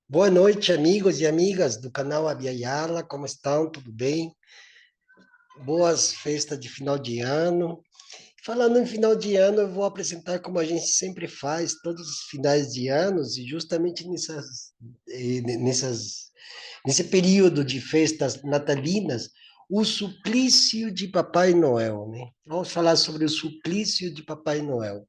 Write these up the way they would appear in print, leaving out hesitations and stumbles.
Boa noite, amigos e amigas do canal Abiayala, como estão? Tudo bem? Boas festas de final de ano. Falando em final de ano, eu vou apresentar como a gente sempre faz, todos os finais de anos, e justamente nesse período de festas natalinas, o suplício de Papai Noel, né? Vamos falar sobre o suplício de Papai Noel.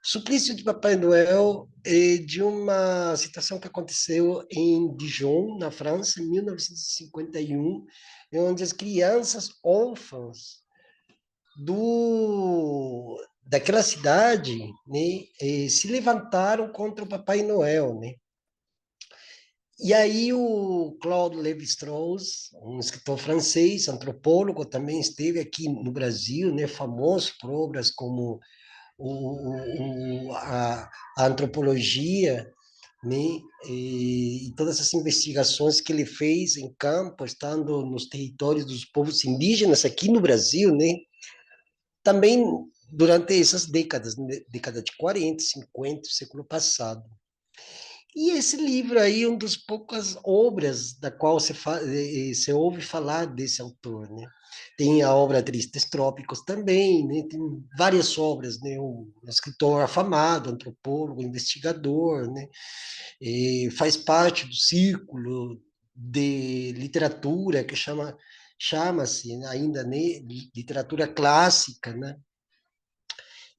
Suplício de Papai Noel é de uma situação que aconteceu em Dijon, na França, em 1951, onde as crianças órfãs daquela cidade, né, se levantaram contra o Papai Noel, né? E aí o Claude Lévi-Strauss, um escritor francês, antropólogo, também esteve aqui no Brasil, né, famoso por obras como a antropologia, né, e todas as investigações que ele fez em campo, estando nos territórios dos povos indígenas aqui no Brasil, né, também durante essas décadas, né, década de 40, 50, século passado. E esse livro aí é uma das poucas obras da qual se ouve falar desse autor, né? Tem a obra Tristes Trópicos também, né? Tem várias obras, né? Um escritor afamado, antropólogo, investigador, né? E faz parte do círculo de literatura que chama-se ainda, né? Literatura clássica, né?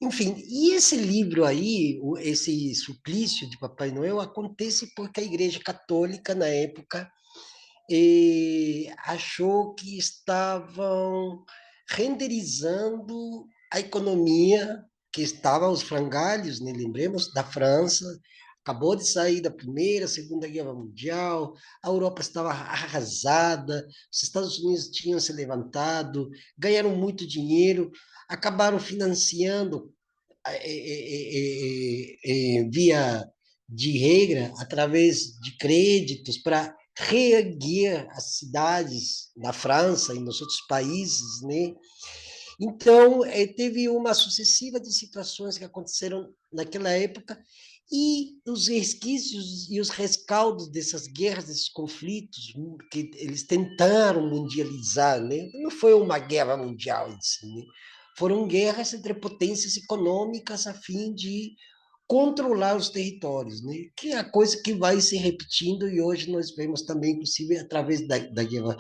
Enfim, e esse livro aí, esse suplício de Papai Noel, acontece porque a Igreja Católica, na época, achou que estavam renderizando a economia, que estava aos frangalhos, né? Lembremos da França, acabou de sair da Primeira, Segunda Guerra Mundial, a Europa estava arrasada, os Estados Unidos tinham se levantado, ganharam muito dinheiro, acabaram financiando via de regra, através de créditos para reerguer as cidades na França e nos outros países, né? Então, teve uma sucessiva de situações que aconteceram naquela época e os resquícios e os rescaldos dessas guerras, desses conflitos, que eles tentaram mundializar, né? Não foi uma guerra mundial em si, né? Foram guerras entre potências econômicas a fim de controlar os territórios, né? Que é a coisa que vai se repetindo e hoje nós vemos também, inclusive, através da guerra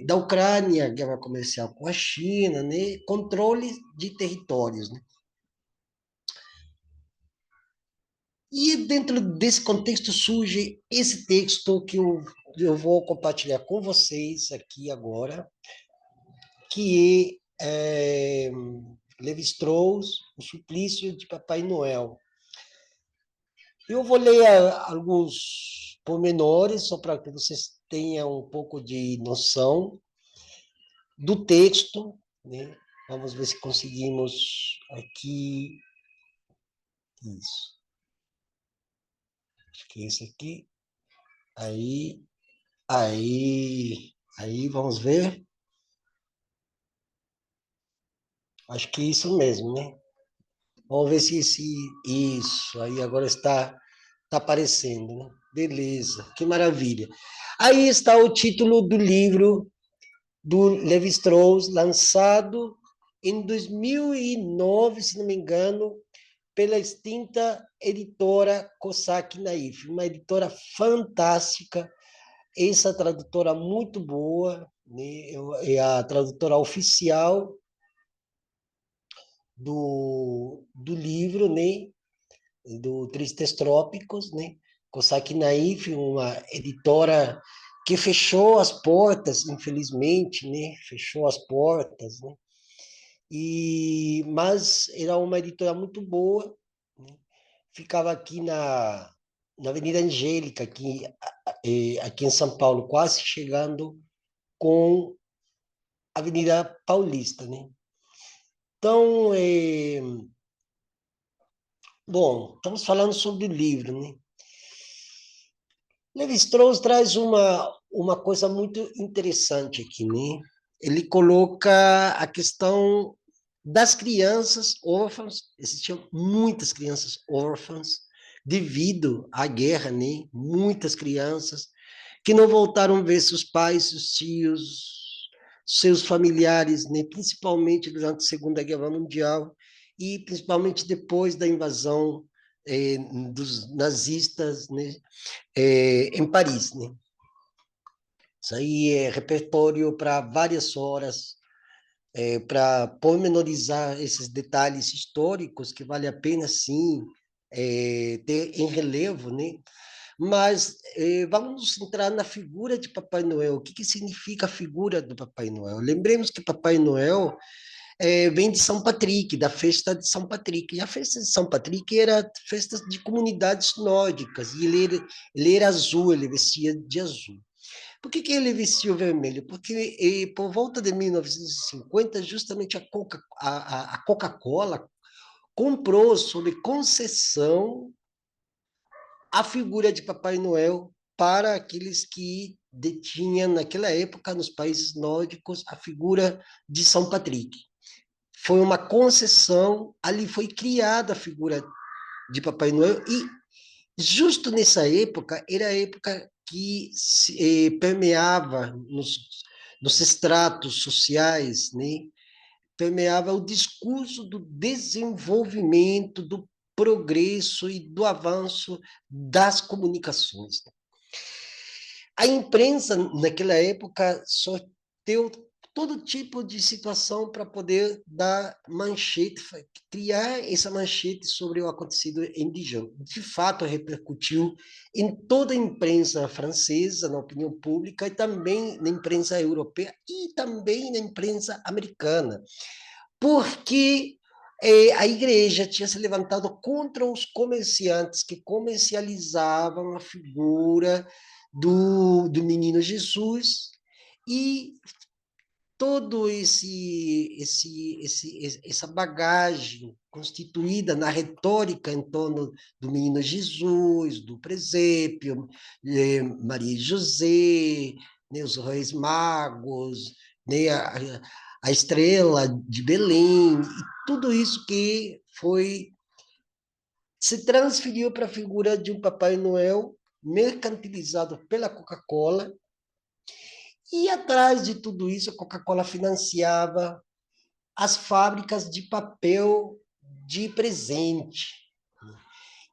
da Ucrânia, guerra comercial com a China, né? Controle de territórios, né? E dentro desse contexto surge esse texto que eu vou compartilhar com vocês aqui agora, que é Levi-Strauss, O Suplício de Papai Noel. Eu vou ler alguns pormenores, só para que vocês tenham um pouco de noção do texto, né? Vamos ver se conseguimos aqui. Isso. Acho que é esse aqui. Aí, aí, vamos ver. Acho que é isso mesmo, né? Vamos ver se isso aí agora está aparecendo, né? Beleza, que maravilha. Aí está o título do livro do Levi-Strauss, lançado em 2009, se não me engano, pela extinta editora Cossack Naif, uma editora fantástica, essa tradutora muito boa, né? É a tradutora oficial do livro, né? Do Tristes Trópicos, né? Cossack Naif, uma editora que fechou as portas, infelizmente, né? Fechou as portas, né? Mas era uma editora muito boa, né? Ficava aqui na Avenida Angélica, aqui em São Paulo, quase chegando com a Avenida Paulista, né? Então, bom, estamos falando sobre o livro, né? Levi-Strauss traz uma coisa muito interessante aqui, né? Ele coloca a questão das crianças órfãs, existiam muitas crianças órfãs, devido à guerra, né? Muitas crianças que não voltaram a ver seus pais, seus tios, seus familiares, né? Principalmente durante a Segunda Guerra Mundial e principalmente depois da invasão dos nazistas, né? Em Paris, né? Isso aí é repertório para várias horas, para pormenorizar esses detalhes históricos que vale a pena, sim, ter em relevo, né? Mas vamos entrar na figura de Papai Noel. O que, que significa a figura do Papai Noel? Lembremos que Papai Noel vem de São Patrick, da festa de São Patrick. E a festa de São Patrick era festa de comunidades nórdicas, e ele era azul, ele vestia de azul. Por que, que ele vestiu vermelho? Porque por volta de 1950, justamente a Coca-Cola comprou sob concessão a figura de Papai Noel para aqueles que detinham, naquela época, nos países nórdicos, a figura de São Patrick. Foi uma concessão, ali foi criada a figura de Papai Noel, e justo nessa época, era a época que permeava nos estratos sociais, né? Permeava o discurso do desenvolvimento, do progresso e do avanço das comunicações. A imprensa, naquela época, sorteou todo tipo de situação para poder dar manchete, criar essa manchete sobre o acontecido em Dijon. De fato, repercutiu em toda a imprensa francesa, na opinião pública, e também na imprensa europeia e também na imprensa americana, porque a igreja tinha se levantado contra os comerciantes que comercializavam a figura do menino Jesus, e todo essa bagagem constituída na retórica em torno do menino Jesus, do presépio, Maria e José, né, os reis magos, né, a estrela de Belém, e tudo isso que se transferiu para a figura de um Papai Noel mercantilizado pela Coca-Cola. E atrás de tudo isso, a Coca-Cola financiava as fábricas de papel de presente.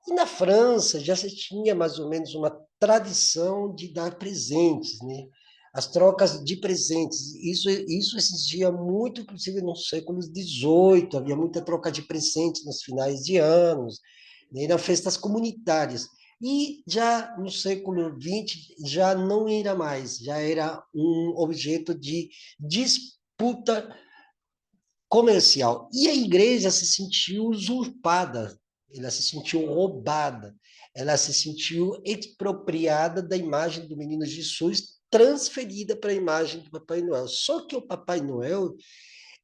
E na França já se tinha mais ou menos uma tradição de dar presentes, né? As trocas de presentes. Isso existia muito, inclusive, no século XVIII. Havia muita troca de presentes nos finais de anos, né? Eram festas comunitárias. E já no século XX, já não era mais, já era um objeto de disputa comercial. E a igreja se sentiu usurpada, ela se sentiu roubada, ela se sentiu expropriada da imagem do menino Jesus, transferida para a imagem do Papai Noel. Só que o Papai Noel,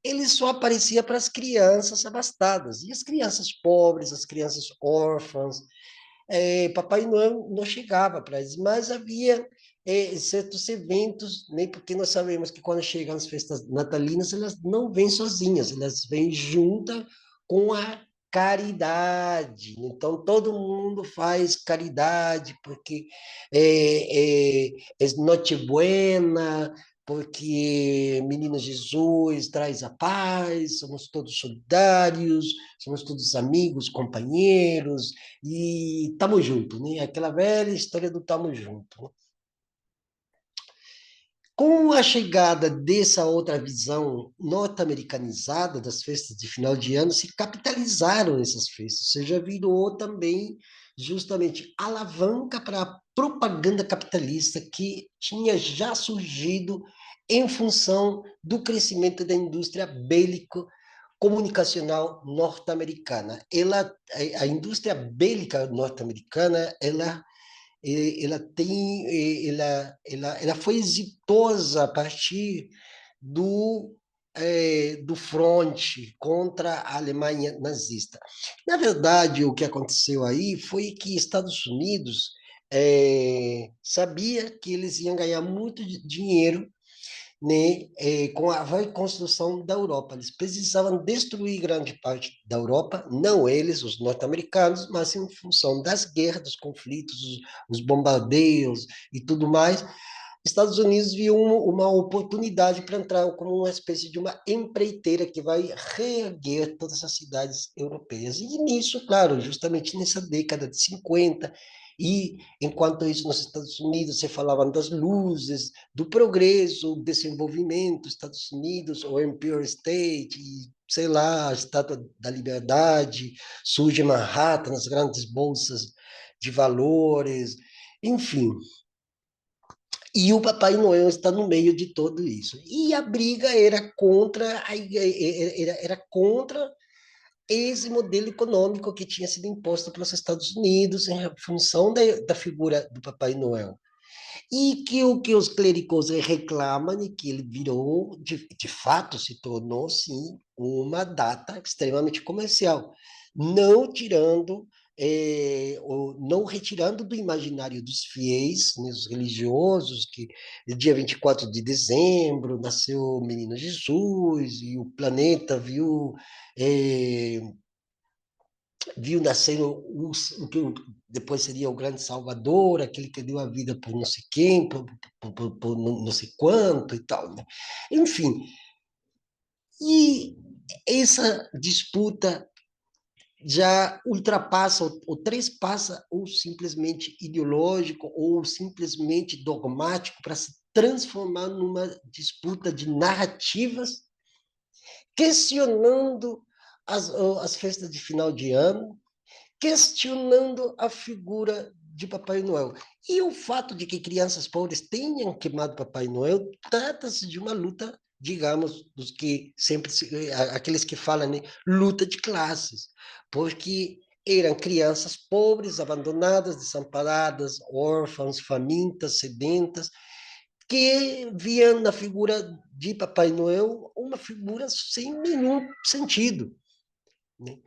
ele só aparecia para as crianças abastadas, e as crianças pobres, as crianças órfãs, Papai Noel não chegava para eles, mas havia certos eventos, né, porque nós sabemos que quando chegam as festas natalinas, elas não vêm sozinhas, elas vêm juntas com a caridade. Então, todo mundo faz caridade, porque é Nochebuena, porque Menino Jesus traz a paz, somos todos solidários, somos todos amigos, companheiros, e tamo junto, né? Aquela velha história do tamo junto, né? Com a chegada dessa outra visão norte-americanizada das festas de final de ano, se capitalizaram essas festas, ou seja, virou também justamente alavanca para a propaganda capitalista que tinha já surgido em função do crescimento da indústria bélico comunicacional norte-americana. A indústria bélica norte-americana, ela foi exitosa a partir do fronte contra a Alemanha nazista. Na verdade, o que aconteceu aí foi que Estados Unidos sabia que eles iam ganhar muito dinheiro né, com a reconstrução da Europa. Eles precisavam destruir grande parte da Europa, não eles, os norte-americanos, mas em função das guerras, dos conflitos, os bombardeios e tudo mais. Estados Unidos viu uma oportunidade para entrar como uma espécie de uma empreiteira que vai reerguer todas as cidades europeias. E nisso, claro, justamente nessa década de 50, e enquanto isso nos Estados Unidos se falavam das luzes, do progresso, do desenvolvimento, Estados Unidos, o Empire State, e, sei lá, a Estátua da Liberdade, surge Manhattan, as grandes bolsas de valores, enfim, e o Papai Noel está no meio de tudo isso. E a briga era contra, era contra esse modelo econômico que tinha sido imposto pelos Estados Unidos em função da figura do Papai Noel. E que o que os clérigos reclamam é que ele virou, de fato, se tornou, sim, uma data extremamente comercial, não tirando, não retirando do imaginário dos fiéis, né, os religiosos, que no dia 24 de dezembro nasceu o menino Jesus, e o planeta viu nascer o que depois seria o grande Salvador, aquele que deu a vida por não sei quem, por não sei quanto e tal, né? Enfim, e essa disputa já ultrapassa ou trespassa o simplesmente ideológico ou simplesmente dogmático para se transformar numa disputa de narrativas, questionando as festas de final de ano, questionando a figura de Papai Noel. E o fato de que crianças pobres tenham queimado Papai Noel trata-se de uma luta, digamos, dos que sempre aqueles que falam, né, luta de classes, porque eram crianças pobres, abandonadas, desamparadas, órfãs, famintas, sedentas, que viam na figura de Papai Noel uma figura sem nenhum sentido, né?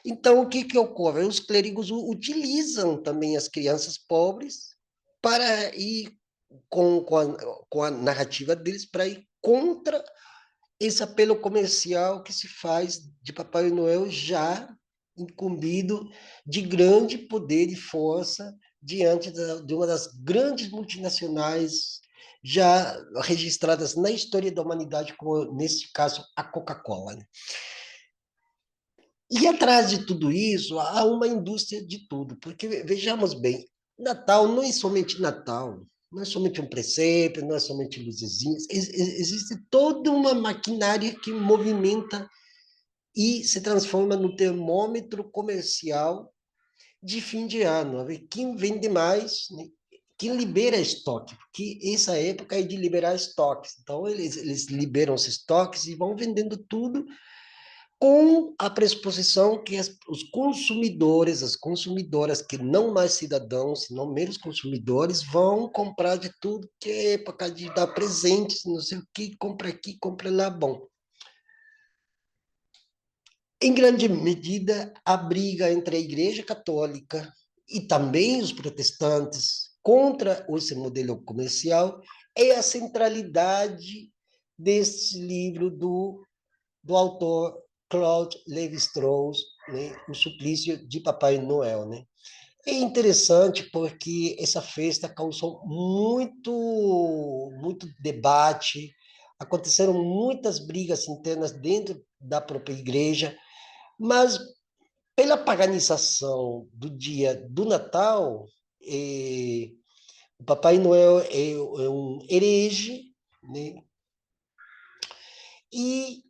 Então, o que ocorre? Os clérigos utilizam também as crianças pobres para ir com a narrativa deles, para ir contra esse apelo comercial que se faz de Papai Noel já incumbido de grande poder e força diante de uma das grandes multinacionais já registradas na história da humanidade, como nesse caso a Coca-Cola, né? E atrás de tudo isso, há uma indústria de tudo, porque vejamos bem, Natal não é somente Natal, não é somente um presépio, não é somente luzezinhas, existe toda uma maquinária que movimenta e se transforma no termômetro comercial de fim de ano. A ver quem vende mais, né? Quem libera estoque, porque essa época é de liberar estoques. Então, eles liberam os estoques e vão vendendo tudo com a pressuposição que os consumidores, as consumidoras, que não mais cidadãos, senão meros consumidores, vão comprar de tudo que é época de dar presentes, não sei o que, compra aqui, compra lá. Bom, em grande medida, a briga entre a Igreja Católica e também os protestantes contra esse modelo comercial é a centralidade desse livro do autor Claude Lévi-Strauss, né, O Suplício de Papai Noel, né? É interessante porque essa festa causou muito debate, aconteceram muitas brigas internas dentro da própria igreja, mas pela paganização do dia do Natal, o Papai Noel é um herege, né? E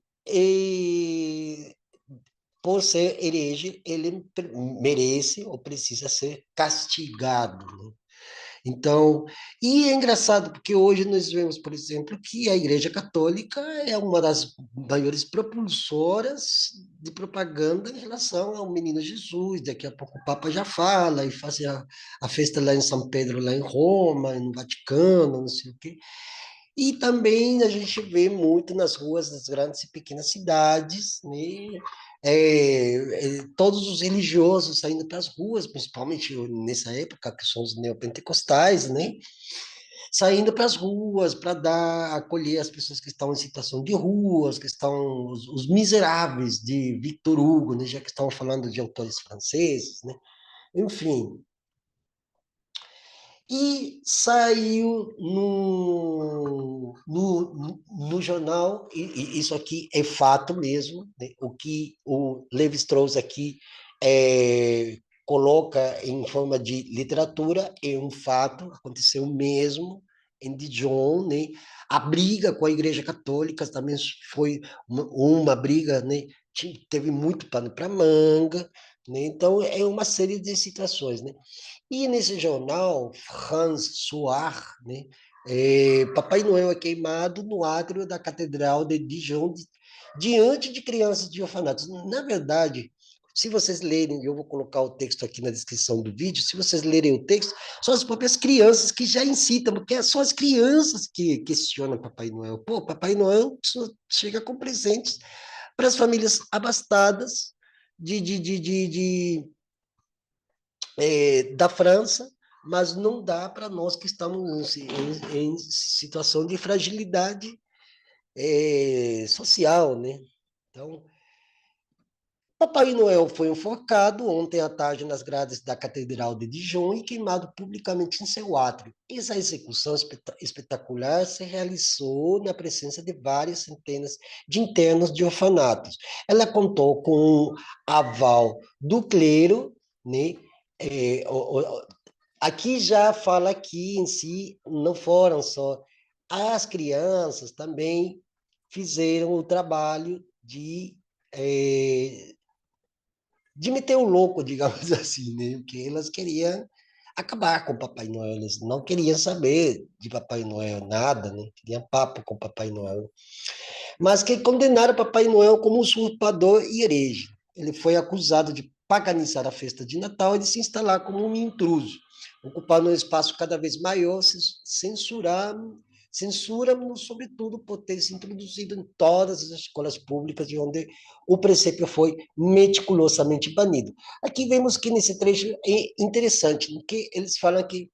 por ser herege, ele merece ou precisa ser castigado, né? Então, e é engraçado, porque hoje nós vemos, por exemplo, que a Igreja Católica é uma das maiores propulsoras de propaganda em relação ao menino Jesus. Daqui a pouco o Papa já fala, e faz a festa lá em São Pedro, lá em Roma, no Vaticano, não sei o quê. E também a gente vê muito nas ruas das grandes e pequenas cidades, né? Todos os religiosos saindo para as ruas, principalmente nessa época, que são os neopentecostais, né? saindo para as ruas para dar, acolher as pessoas que estão em situação de ruas, que estão os miseráveis de Victor Hugo, né, já que estão falando de autores franceses, né? Enfim, e saiu no jornal, e isso aqui é fato mesmo, né? O que o Levi-Strauss aqui é, coloca em forma de literatura é um fato, aconteceu mesmo em Dijon, né? A briga com a Igreja Católica também foi uma briga, né? Teve muito pano para manga, né? Então é uma série de situações, né? E nesse jornal, Hans Soar, né, Papai Noel é queimado no átrio da Catedral de Dijon, diante de crianças de orfanatos. Na verdade, se vocês lerem, eu vou colocar o texto aqui na descrição do vídeo, se vocês lerem o texto, são as próprias crianças que já incitam, porque são as crianças que questionam Papai Noel. Pô, Papai Noel só chega com presentes para as famílias abastadas da França, mas não dá para nós que estamos em situação de fragilidade social, né? Então, Papai Noel foi enforcado ontem à tarde nas grades da Catedral de Dijon e queimado publicamente em seu átrio. Essa execução espetacular se realizou na presença de várias centenas de internos de orfanatos. Ela contou com o aval do clero, né? É, Aqui já fala que em si não foram só as crianças também fizeram o trabalho eh, de meter o louco, digamos assim, né? Porque elas queriam acabar com o Papai Noel, eles não queriam saber de Papai Noel nada, né? Queriam papo com o Papai Noel, mas que condenaram Papai Noel como usurpador e herege. Ele foi acusado de paganizar a festa de Natal e de se instalar como um intruso, ocupando um espaço cada vez maior, censura-nos, sobretudo, por ter se introduzido em todas as escolas públicas, de onde o princípio foi meticulosamente banido. Aqui vemos que nesse trecho é interessante, que eles falam que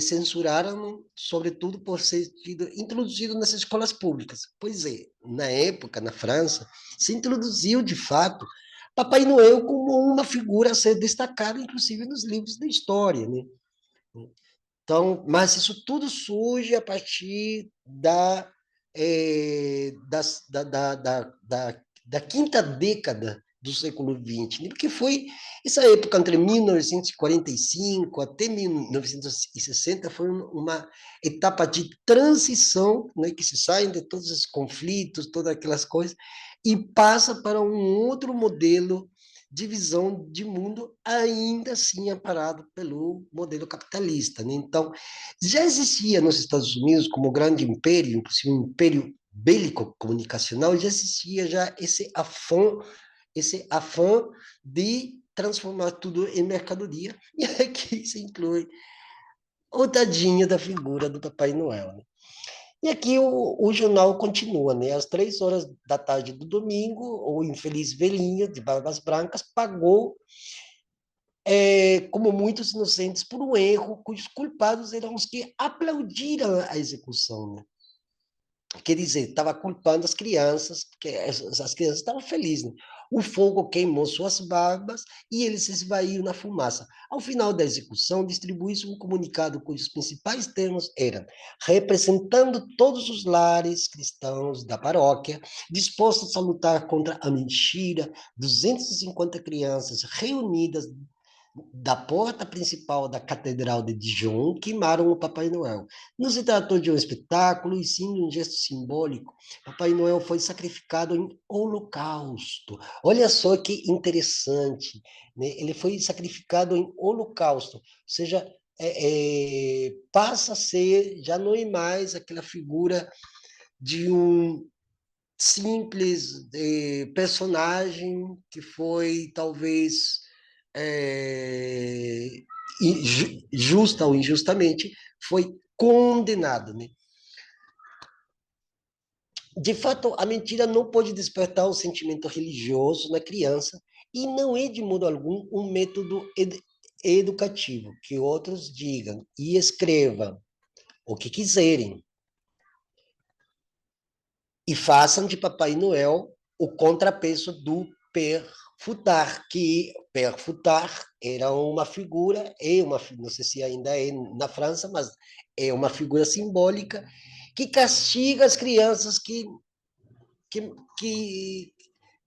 censuraram, sobretudo por ser introduzido nas escolas públicas. Pois é, na época, na França, se introduziu, de fato, Papai Noel como uma figura a ser destacada, inclusive nos livros de história, né? Então, mas isso tudo surge a partir da quinta década do século XX, né? Porque foi essa época entre 1945 até 1960 foi uma etapa de transição, né, que se sai de todos esses conflitos, todas aquelas coisas, e passa para um outro modelo de visão de mundo, ainda assim amparado pelo modelo capitalista, né? Então, já existia nos Estados Unidos, como grande império, inclusive um império bélico comunicacional, já existia já esse afã de transformar tudo em mercadoria, e aqui se inclui o tadinho da figura do Papai Noel, né? E aqui o jornal continua, né? Às 3 horas da tarde do domingo, o infeliz velhinho de barbas brancas pagou, como muitos inocentes, por um erro cujos culpados eram os que aplaudiram a execução, né? Quer dizer, estava culpando as crianças, porque as crianças estavam felizes, né? O fogo queimou suas barbas e ele se esvaiu na fumaça. Ao final da execução, distribuiu-se um comunicado cujos principais termos eram: representando todos os lares cristãos da paróquia, dispostos a lutar contra a mentira, 250 crianças reunidas da porta principal da Catedral de Dijon, queimaram o Papai Noel. Não se tratou de um espetáculo, e sim de um gesto simbólico. Papai Noel foi sacrificado em holocausto. Olha só que interessante, né? Ele foi sacrificado em holocausto, ou seja, passa a ser, já não é mais aquela figura de um simples personagem que foi talvez é, justa ou injustamente foi condenado, né? De fato, a mentira não pode despertar o sentimento religioso na criança e não é de modo algum um método educativo que outros digam e escrevam. o que quiserem, e façam de Papai Noel o contrapeso do Père Fouettard, que Père Fouettard era uma figura, não sei se ainda é na França, mas é uma figura simbólica que castiga as crianças que, que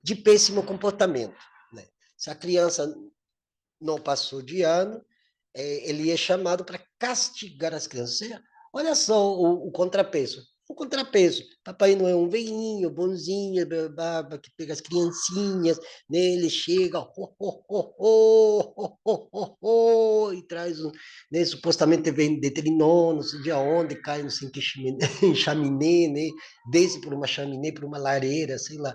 de péssimo comportamento. Né? Se a criança não passou de ano, ele é chamado para castigar as crianças. Olha só o contrapeso. O contrapeso. Papai não é um velhinho, bonzinho, baba, que pega as criancinhas, né? Ele chega, e traz um, né? Supostamente vem de Trinô, não sei de onde, cai não sei em que chaminé, né? Desce por uma chaminé, por uma lareira, sei lá.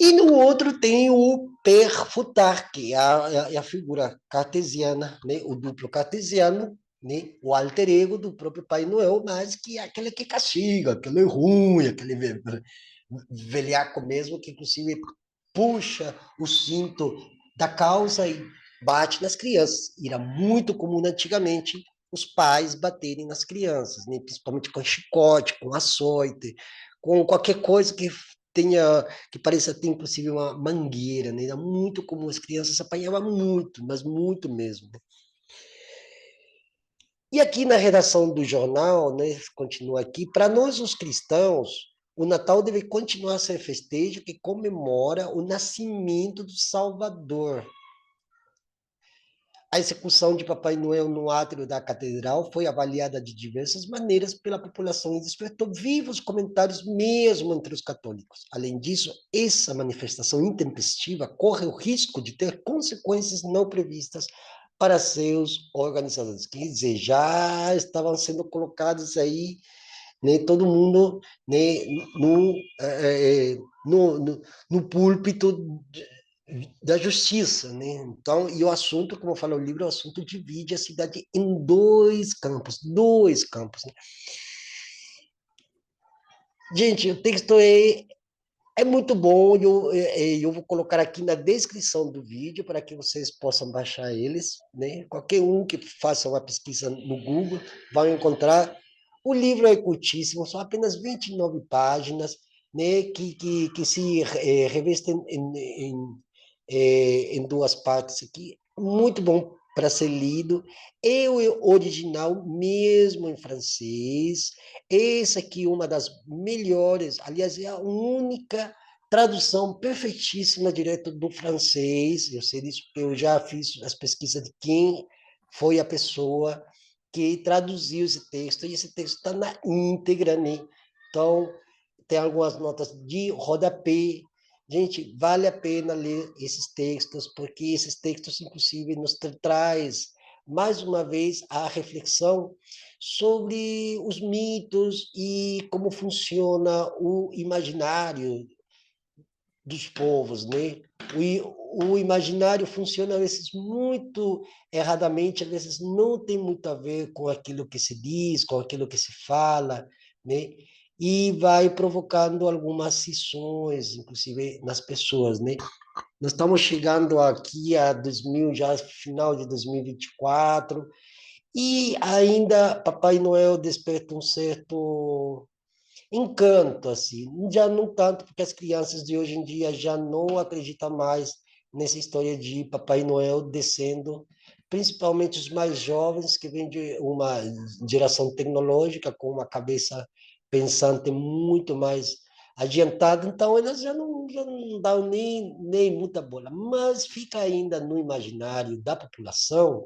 E no outro tem o perfutar, que é a figura cartesiana, né? O duplo cartesiano, né? O alter ego do próprio Pai Noel, mas que é aquele que castiga, aquele ruim, aquele velhaco mesmo, que inclusive puxa o cinto da calça e bate nas crianças. Era muito comum antigamente os pais baterem nas crianças, né? Principalmente com chicote, com açoite, com qualquer coisa tenha que pareça ter inclusive uma mangueira, né? Era muito comum, as crianças apanhavam muito, mas muito mesmo. E aqui na redação do jornal, né, continua aqui, para nós os cristãos, o Natal deve continuar a ser festejo que comemora o nascimento do Salvador. A execução de Papai Noel no átrio da catedral foi avaliada de diversas maneiras pela população e despertou vivos comentários mesmo entre os católicos. Além disso, essa manifestação intempestiva corre o risco de ter consequências não previstas para seus organizadores. Quer dizer, já estavam sendo colocados aí, né, todo mundo, né, no, no, no, no púlpito da justiça, né? Então, e o assunto, como fala o livro, o assunto divide a cidade em dois campos. Né? Gente, o texto é muito bom, eu vou colocar aqui na descrição do vídeo para que vocês possam baixar eles, né? Qualquer um que faça uma pesquisa no Google vai encontrar. O livro é curtíssimo, são apenas 29 páginas, né? Que se revestem em duas partes aqui. Muito bom para ser lido. É o original mesmo em francês. Esse aqui é uma das melhores, aliás, é a única tradução perfeitíssima direto do francês. Eu sei disso porque eu já fiz as pesquisas de quem foi a pessoa que traduziu esse texto, e esse texto está na íntegra, né? Então, tem algumas notas de rodapé. Gente, vale a pena ler esses textos, porque esses textos, inclusive, nos traz, mais uma vez, a reflexão sobre os mitos e como funciona o imaginário dos povos, né? O imaginário funciona, às vezes, muito erradamente, às vezes não tem muito a ver com aquilo que se diz, com aquilo que se fala, né? E vai provocando algumas cisões, inclusive, nas pessoas, né? Nós estamos chegando aqui a 2000, já final de 2024, e ainda Papai Noel desperta um certo encanto, assim. Já não tanto, porque as crianças de hoje em dia já não acreditam mais nessa história de Papai Noel descendo, principalmente os mais jovens, que vêm de uma geração tecnológica, com uma cabeça pensante muito mais adiantada, então elas já não dão nem muita bola, mas fica ainda no imaginário da população,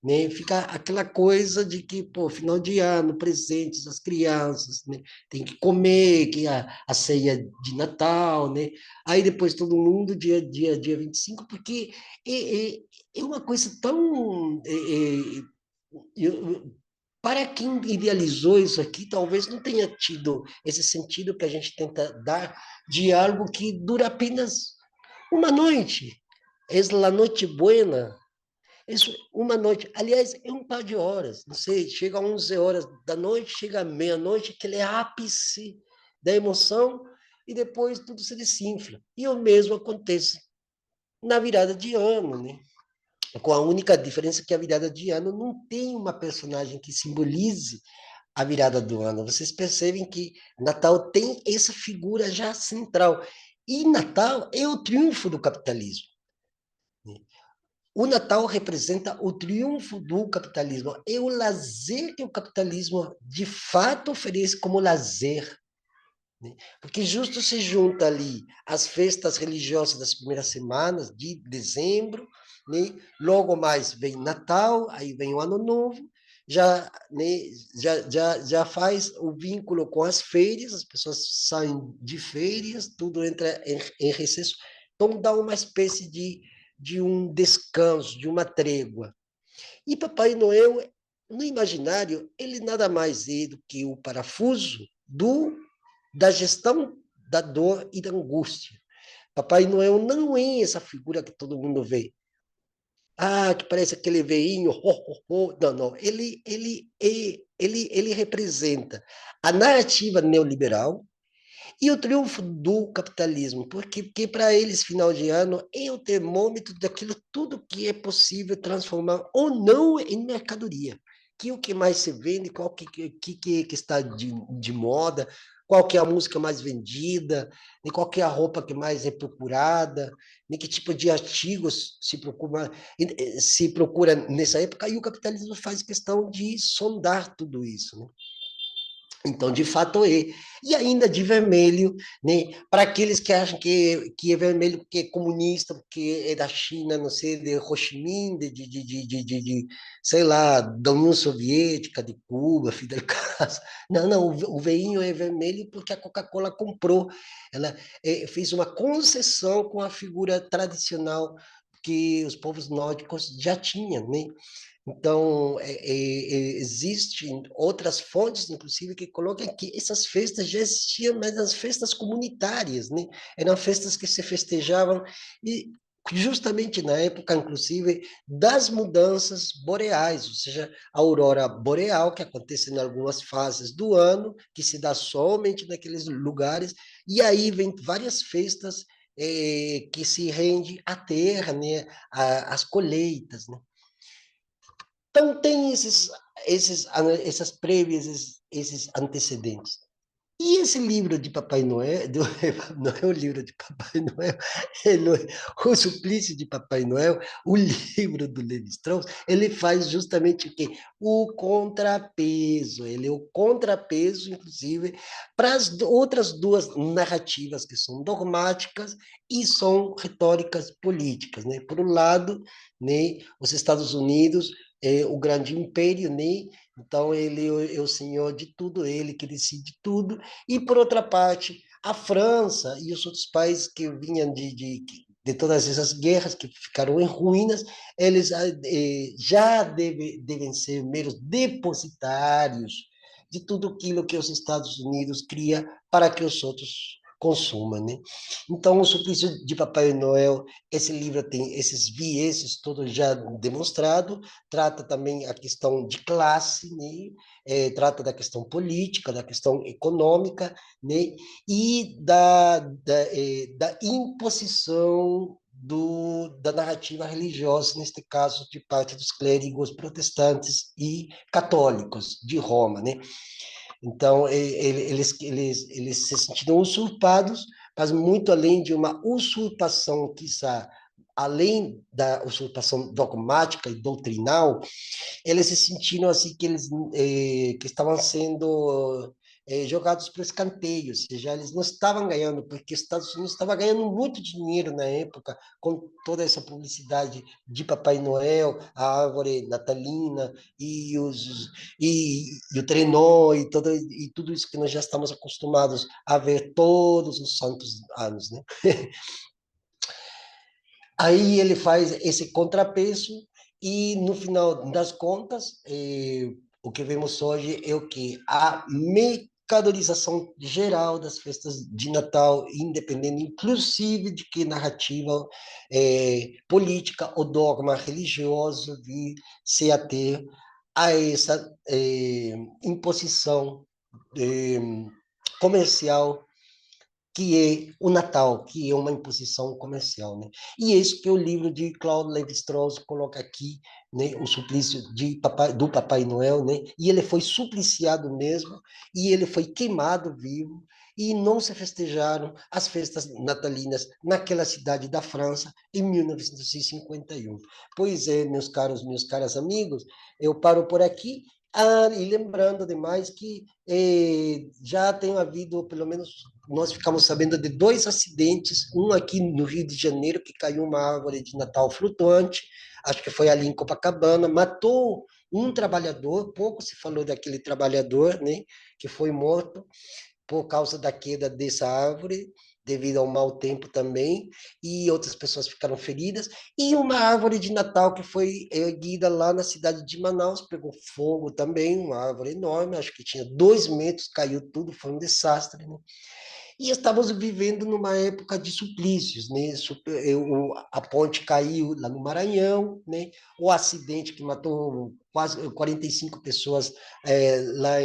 né? Fica aquela coisa de que, pô, final de ano, presentes às crianças, né? Tem que comer, que a ceia de Natal, né? Aí depois todo mundo, dia 25, porque é uma coisa tão... para quem idealizou isso aqui, talvez não tenha tido esse sentido que a gente tenta dar de algo que dura apenas uma noite. É a noite buena, isso, uma noite, aliás, é um par de horas, não sei, chega a 11 horas da noite, chega à meia-noite, aquele ápice da emoção, e depois tudo se desinfla. E o mesmo acontece na virada de ano, né? com a única diferença que a virada de ano não tem uma personagem que simbolize a virada do ano. Vocês percebem que Natal tem essa figura já central. E Natal é o triunfo do capitalismo. O Natal representa o triunfo do capitalismo. É o lazer que o capitalismo de fato oferece como lazer, né? Porque justo se junta ali as festas religiosas das primeiras semanas de dezembro, né? Logo mais vem Natal, aí vem o Ano Novo, já, né, já faz o vínculo com as férias, as pessoas saem de férias, tudo entra em recesso, então dá uma espécie de um descanso, de uma trégua. E Papai Noel, no imaginário, ele nada mais é do que o parafuso da gestão da dor e da angústia. Papai Noel não é essa figura que todo mundo vê. Ah, que parece aquele veinho, ho, ho, ho. Não, não. Ele representa a narrativa neoliberal e o triunfo do capitalismo, porque para eles, final de ano, é o termômetro daquilo tudo que é possível transformar ou não em mercadoria. Que o que mais se vende, qual que está de moda, qual que é a música mais vendida, e qual que é a roupa que mais é procurada, nem que tipo de artigos se procura nessa época, e o capitalismo faz questão de sondar tudo isso, né? Então, de fato, é. E ainda de vermelho, né? Para aqueles que acham que é vermelho porque é comunista, porque é da China, não sei, de Ho Chi Minh, sei lá, da União Soviética, de Cuba, Fidel Castro. Não, não, o veinho é vermelho porque a Coca-Cola comprou. Ela fez uma concessão com a figura tradicional que os povos nórdicos já tinham, né? Então, existem outras fontes, inclusive, que colocam que essas festas já existiam, mas as festas comunitárias, né? Eram festas que se festejavam e justamente na época, inclusive, das mudanças boreais, ou seja, a aurora boreal, que acontece em algumas fases do ano, que se dá somente naqueles lugares, e aí vem várias festas que se rende à terra, né? Às colheitas, né? Então, tem essas prévias, esses antecedentes. E esse livro de Papai Noel, não é o livro de Papai Noel, o Suplício de Papai Noel, o livro do Levi-Strauss, ele faz justamente o quê? O contrapeso. Ele é o contrapeso, inclusive, para as outras duas narrativas que são dogmáticas e são retóricas políticas, né? Por um lado, né, os Estados Unidos é o grande império, né? Então ele é o senhor de tudo, ele que decide tudo. E, por outra parte, a França e os outros países que vinham de todas essas guerras que ficaram em ruínas, eles já devem ser meros depositários de tudo aquilo que os Estados Unidos cria para que os outros consumam, né? Então, o Suplício de Papai Noel, esse livro tem esses vieses todos já demonstrados, trata também a questão de classe, né? Trata da questão política, da questão econômica, né? E da imposição da narrativa religiosa, neste caso, de parte dos clérigos protestantes e católicos de Roma, né? Então, eles se sentiram usurpados, mas muito além de uma usurpação, quiçá, além da usurpação dogmática e doutrinal, eles se sentiram assim que eles que estavam sendo jogados para o escanteio, ou seja, eles não estavam ganhando, porque os Estados Unidos estava ganhando muito dinheiro na época com toda essa publicidade de Papai Noel, a árvore natalina e o trenó e tudo isso que nós já estamos acostumados a ver todos os santos anos, né? Aí ele faz esse contrapeso e, no final das contas, o que vemos hoje é o que? A mercadorização geral das festas de Natal, independente, inclusive de que narrativa política ou dogma religioso vi se ater a essa imposição eh, comercial que é o Natal, que é uma imposição comercial, né? E isso que o livro de Claude Lévi-Strauss coloca aqui, né? O suplício do Papai Noel, né? E ele foi supliciado mesmo, e ele foi queimado vivo, e não se festejaram as festas natalinas naquela cidade da França em 1951. Pois é, meus caros amigos, eu paro por aqui. E lembrando demais que já tem havido, pelo menos nós ficamos sabendo de dois acidentes, um aqui no Rio de Janeiro, que caiu uma árvore de Natal flutuante, acho que foi ali em Copacabana, matou um trabalhador, pouco se falou daquele trabalhador, né, que foi morto por causa da queda dessa árvore, devido ao mau tempo também, e outras pessoas ficaram feridas, e uma árvore de Natal que foi erguida lá na cidade de Manaus, pegou fogo também, uma árvore enorme, acho que tinha 2 metros, caiu tudo, foi um desastre, né? E estávamos vivendo numa época de suplícios, né? A ponte caiu lá no Maranhão, né? O acidente que matou quase 45 pessoas lá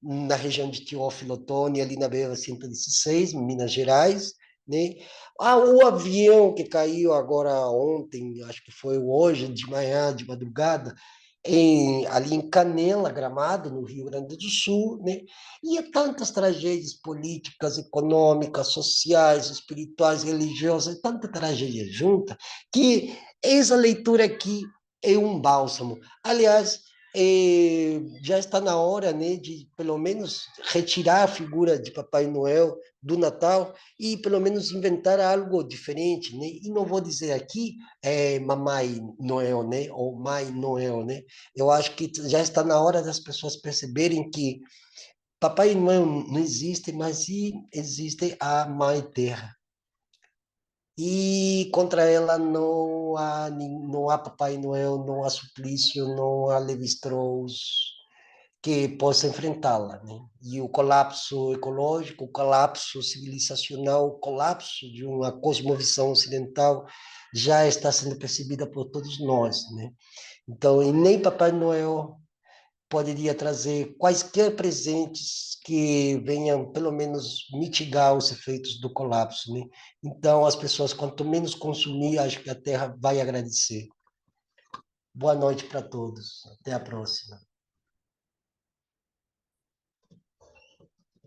na região de Teófilo Otoni, ali na BR-116, em Minas Gerais, né? O avião que caiu agora ontem, acho que foi hoje, de manhã, de madrugada, ali em Canela, Gramado, no Rio Grande do Sul, né? E há tantas tragédias políticas, econômicas, sociais, espirituais, religiosas, tanta tragédia junta, que essa leitura aqui é um bálsamo. Aliás, já está na hora, né, de pelo menos retirar a figura de Papai Noel do Natal e pelo menos inventar algo diferente, né? E não vou dizer aqui Mamãe Noel, né, ou Mãe Noel, né? Eu acho que já está na hora das pessoas perceberem que Papai Noel não existe, mas sim existe a Mãe Terra. E contra ela não há Papai Noel, não há suplício, não há Levi-Strauss que possa enfrentá-la, né? E o colapso ecológico, o colapso civilizacional, o colapso de uma cosmovisão ocidental já está sendo percebida por todos nós, né? Então, e nem Papai Noel poderia trazer quaisquer presentes que venham, pelo menos, mitigar os efeitos do colapso, né? Então, as pessoas, quanto menos consumir, acho que a Terra vai agradecer. Boa noite para todos. Até a próxima.